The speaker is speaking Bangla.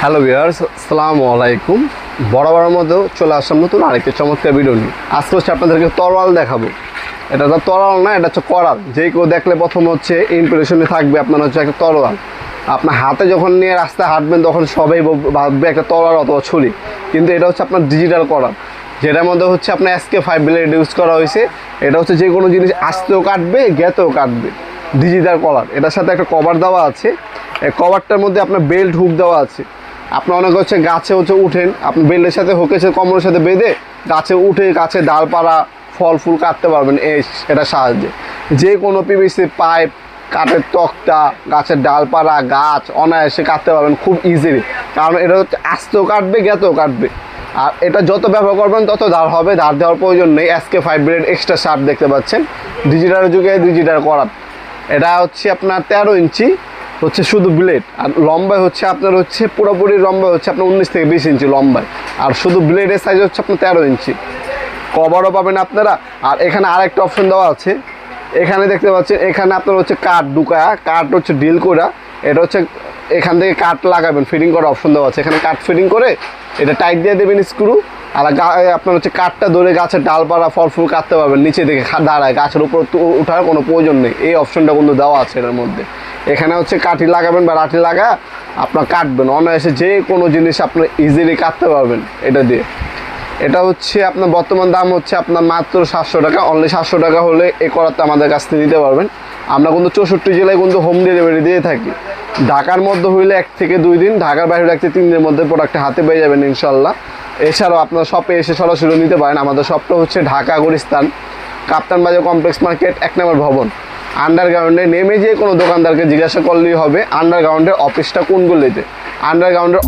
হ্যালো ভিউয়ার্স, আসসালামু আলাইকুম। বরাবরের মধ্যেও চলে আসলাম নতুন আরেকটি চমৎকার ভিডিও নিয়ে। আজকে হচ্ছে আপনাদেরকে তরোয়াল দেখাবো। এটা তো তরোয়াল না, এটা হচ্ছে করাল। যে কেউ দেখলে প্রথম হচ্ছে ইমপ্রেশনে থাকবে আপনার হচ্ছে একটা তরোয়াল। আপনার হাতে যখন নিয়ে রাস্তায় হাঁটবেন তখন সবাই ভাববে একটা তরোয়াল অথবা ছুরি, কিন্তু এটা হচ্ছে আপনার ডিজিটাল করাল, যেটার মধ্যে হচ্ছে আপনার SK5 ব্লেড ইউজ করা হয়েছে। এটা হচ্ছে যে কোনো জিনিস আস্তেও কাটবে, গ্যাতেও কাটবে। ডিজিটাল কলার, এটার সাথে একটা কভার দেওয়া আছে। এই কভারটার মধ্যে আপনার বেল্ট হুক দেওয়া আছে। আপনার অনেকে হচ্ছে গাছে হচ্ছে উঠেন, আপনি বেল্টের সাথে হুকের সাথে কোমরের সাথে বেঁধে গাছে উঠে গাছে ডালপালা ফল ফুল কাটতে পারবেন এটার সাহায্যে। যে কোনো PVC পাইপ, কাঠের তক্তা, গাছের ডালপালা, গাছ অনায়াসে কাটতে পারবেন খুব ইজিলি, কারণ এটা হচ্ছে আস্তেও কাটবে, গ্যাতেও কাটবে। আর এটা যত ব্যবহার করবেন তত ধার হবে, ধার দেওয়ার প্রয়োজন নেই। SK5 ব্লেড এক্সট্রা শার্প দেখতে পাচ্ছেন, ডিজিটাল যুগে ডিজিটাল করার। এটা হচ্ছে আপনার 13 ইঞ্চি হচ্ছে শুধু ব্লেড, আর লম্বায় হচ্ছে আপনার হচ্ছে পুরোপুরি লম্বায় হচ্ছে আপনার 19 থেকে 20 ইঞ্চি লম্বায়, আর শুধু ব্লেডের সাইজ হচ্ছে আপনার 13 ইঞ্চি। কভারও পাবেন আপনারা। আর এখানে আরেকটা অপশন দেওয়া আছে, এখানে দেখতে পাচ্ছেন, এখানে আপনার হচ্ছে কাঠ ঢুকায়া, কাঠ হচ্ছে ডিল করা, এটা হচ্ছে এখান থেকে কাঠ লাগাবেন, ফিটিং করার অপশন দেওয়া আছে। এখানে কাঠ ফিটিং করে এটা টাইট দিয়ে দেবেন স্ক্রু, আর আপনার হচ্ছে কাঠটা ধরে গাছের ডালপালা ফল ফুল কাটতে পারবেন, নিচে থেকে দাঁড়ায়, গাছের উপর ওঠার কোনো প্রয়োজন নেই। এই অপশনটা কিন্তু দেওয়া আছে এটার মধ্যে। এখানে হচ্ছে কাঠি লাগাবেন বা লাঠি লাগা আপনার কাটবেন, অনায়াসে যে কোনো জিনিস আপনার ইজিলি কাটতে পারবেন এটা দিয়ে। এটা হচ্ছে আপনার বর্তমান দাম হচ্ছে আপনার মাত্র 700 টাকা। অনলি 700 টাকা হলে এই করাতে আমাদের কাছ থেকে নিতে পারবেন। আমরা কিন্তু 64 জেলায় কিন্তু হোম ডেলিভারি দিয়ে থাকি। ঢাকার মধ্যে হইলে 1 থেকে 2 দিন, ঢাকার বাইরে 1 থেকে 3 দিনের মধ্যে প্রোডাক্টটা হাতে পেয়ে যাবেন ইনশাল্লাহ। এছাড়াও আপনার শপে এসে সরাসরি নিতে পারেন। আমাদের শপটা হচ্ছে ঢাকা গুলিস্তান কাপ্তান বাজার কমপ্লেক্স মার্কেট 1 নম্বর ভবন। আন্ডারগ্রাউন্ডে নেমে যেয়ে কোনো দোকানদারকে জিজ্ঞাসা করলেই হবে আন্ডারগ্রাউন্ডের অফিসটা কোন গলিতে। আন্ডারগ্রাউন্ডের